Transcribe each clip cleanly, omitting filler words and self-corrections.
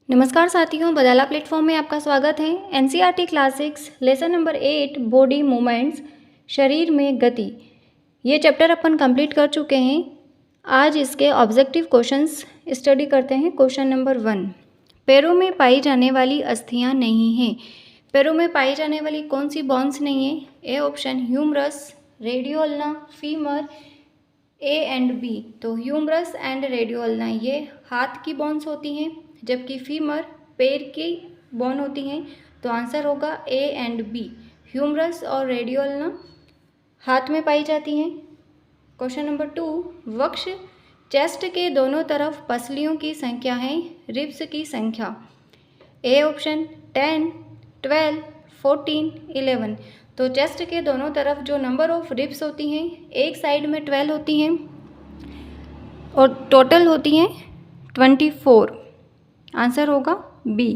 नमस्कार साथियों, बदाला प्लेटफॉर्म में आपका स्वागत है। NCERT class 6 lesson number 8 body movements, शरीर में गति, ये चैप्टर अपन कंप्लीट कर चुके हैं। आज इसके ऑब्जेक्टिव क्वेश्चंस स्टडी करते हैं। क्वेश्चन नंबर 1, पैरों में पाई जाने वाली अस्थियां नहीं हैं। पैरों में पाई जाने वाली कौन सी बोन्स नहीं है? A option humerus, radioulna, femur, A and B. तो ह्यूमरस एंड रेडियोल्ना ये हाथ की बोन्स होती हैं, जबकि फीमर पैर की बोन होती हैं। तो आंसर होगा ए एंड बी। ह्यूमरस और रेडियोल्ना हाथ में पाई जाती हैं। क्वेश्चन नंबर 2, वक्ष चेस्ट के दोनों तरफ पसलियों की संख्या है, रिब्स की संख्या। A option 10, 12, 14, 11। तो चेस्ट के दोनों तरफ जो नंबर ऑफ रिब्स होती हैं, एक साइड में 12 होती हैं और टोटल होती हैं 24। आंसर होगा बी।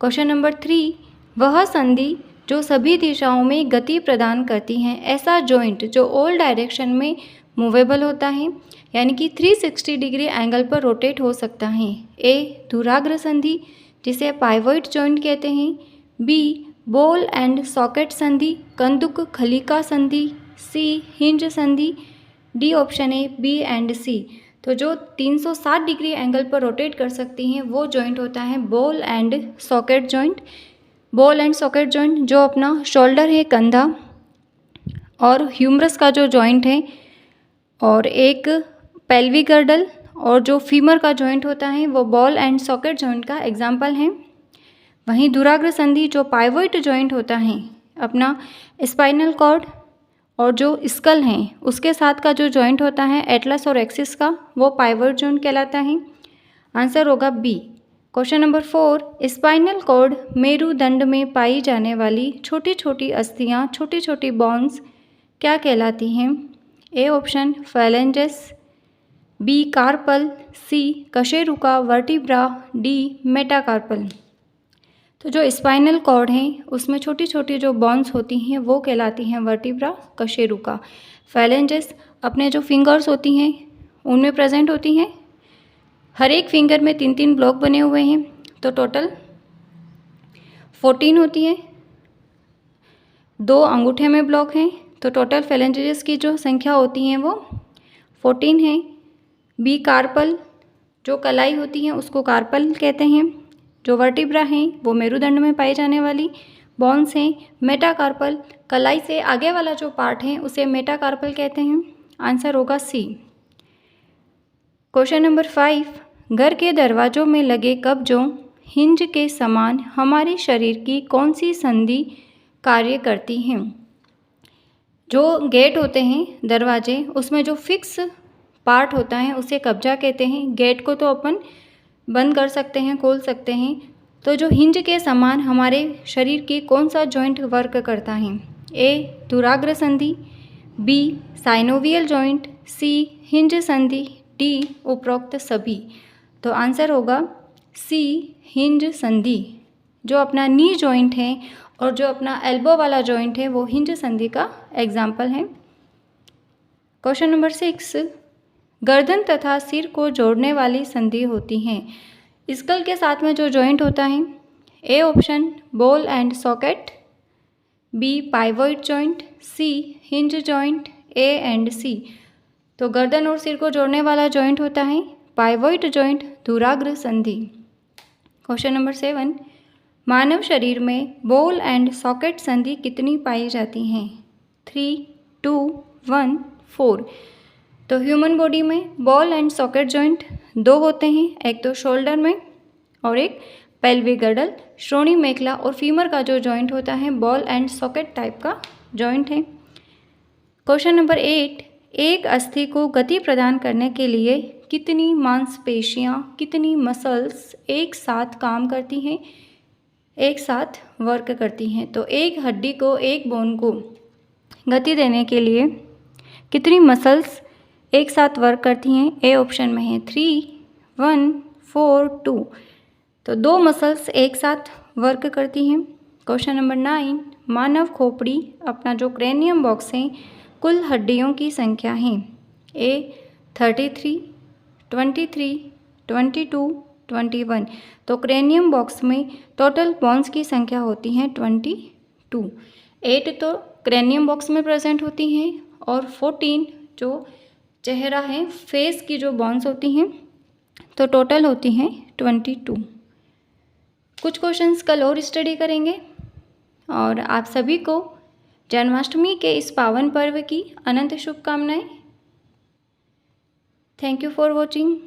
क्वेश्चन नंबर 3, वह संधि जो सभी दिशाओं में गति प्रदान करती हैं, ऐसा जॉइंट जो ऑल डायरेक्शन में मूवेबल होता है, यानी कि 360 डिग्री एंगल पर रोटेट हो सकता है। ए धुराग्र संधि, जिसे पाइवोट जॉइंट कहते हैं। बी बॉल एंड सॉकेट संधि, कंदुक खलिका संधि। सी हिंज संधि। D option A B and C. तो जो 360 डिग्री एंगल पर रोटेट कर सकती हैं वो जॉइंट होता है ball and socket joint. Ball and socket joint जो अपना शोल्डर है, कंधा, और ह्यूमरस का जो जॉइंट है, और एक पेल्विक गर्डल, और जो फीमर का जॉइंट होता है वो बॉल एंड सॉकेट जॉइंट का एग्जाम्पल है। वहीं धुराग्र संधि जो पाइवोट जॉइंट होता है, अपना स्पाइनल कॉर्ड और जो स्कल हैं उसके साथ का जो जॉइंट होता है एटलस और एक्सिस का, वो पाइवोट जॉइंट कहलाता है। आंसर होगा B. Question number 4, spinal cord मेरुदंड में पाई जाने वाली छोटी छोटी अस्थियां, छोटी छोटी बोन्स क्या कहलाती हैं? A option phalanges. B carpal. C कशेरुका वर्टिब्रा। D metacarpal. तो जो स्पाइनल कॉर्ड है उसमें छोटी छोटी जो बोन्स होती हैं वो कहलाती हैं वर्टिब्रा, कशेरुका। फैलेंजेस अपने जो फिंगर्स होती हैं उनमें प्रेजेंट होती हैं। हर एक फिंगर में 3-3 ब्लॉक बने हुए हैं, तो टोटल 14 होती है। 2 अंगूठे में ब्लॉक हैं, तो टोटल फैलेंजेस की जो संख्या होती हैं वो 14 है। बी कार्पल, जो कलाई होती है उसको कार्पल कहते हैं। जो वर्टिब्रा हैं वो मेरुदंड में पाई जाने वाली बोन्स हैं। मेटाकार्पल, कलाई से आगे वाला जो पार्ट है उसे मेटाकार्पल कहते हैं। आंसर होगा सी। क्वेश्चन नंबर 5, घर के दरवाजों में लगे कब्जों, हिंज के समान हमारे शरीर की कौन सी संधि कार्य करती हैं? जो गेट होते हैं, दरवाजे, उसमें जो फिक्स पार्ट होता है उसे कब्जा कहते हैं। गेट को तो अपन बंद कर सकते हैं, खोल सकते हैं। तो जो हिंज के समान हमारे शरीर की कौन सा जॉइंट वर्क करता है? ए धुराग्र संधि। B synovial joint. C hinge संधि। डी उपरोक्त सभी। तो आंसर होगा सी हिंज संधि। जो अपना नी जॉइंट है और जो अपना एल्बो वाला जॉइंट है वो हिंज संधि का एग्जाम्पल है। क्वेश्चन नंबर 6, गर्दन तथा सिर को जोड़ने वाली संधि होती हैं। स्कल के साथ में जो जॉइंट होता है, A option ball and socket. B pivot joint. C hinge joint. A and C. तो गर्दन और सिर को जोड़ने वाला जॉइंट होता है पाइवोट जॉइंट, धुराग्र संधि। क्वेश्चन नंबर 7, मानव शरीर में बॉल एंड सॉकेट संधि कितनी पाई जाती हैं? 3, 2, 1, 4। तो ह्यूमन बॉडी में बॉल एंड सॉकेट जॉइंट 2 होते हैं, एक तो शोल्डर में और एक पेल्विक गर्डल, श्रोणी मेखला और फीमर का जो जॉइंट होता है बॉल एंड सॉकेट टाइप का जॉइंट है। क्वेश्चन नंबर 8, एक अस्थि को गति प्रदान करने के लिए कितनी मांसपेशियां, कितनी मसल्स एक साथ काम करती हैं, एक साथ वर्क करती हैं? तो एक हड्डी को, एक बोन को गति देने के लिए कितनी मसल्स एक साथ वर्क करती हैं? ए ऑप्शन में है 3, 1, 4, 2। तो 2 मसल्स एक साथ वर्क करती हैं। क्वेश्चन नंबर 9, मानव खोपड़ी, अपना जो क्रेनियम बॉक्स है, कुल हड्डियों की संख्या है? ए 33, 23, 22, 21। तो क्रेनियम बॉक्स में टोटल बोन्स की संख्या होती है 22। 8 तो क्रेनियम बॉक्स में प्रेजेंट होती हैं और 14 जो चेहरा है, फेस की जो बोन्स होती हैं, तो टोटल होती हैं 22। कुछ क्वेश्चंस कल और स्टडी करेंगे और आप सभी को जन्माष्टमी के इस पावन पर्व की अनंत शुभकामनाएं। Thank you for watching.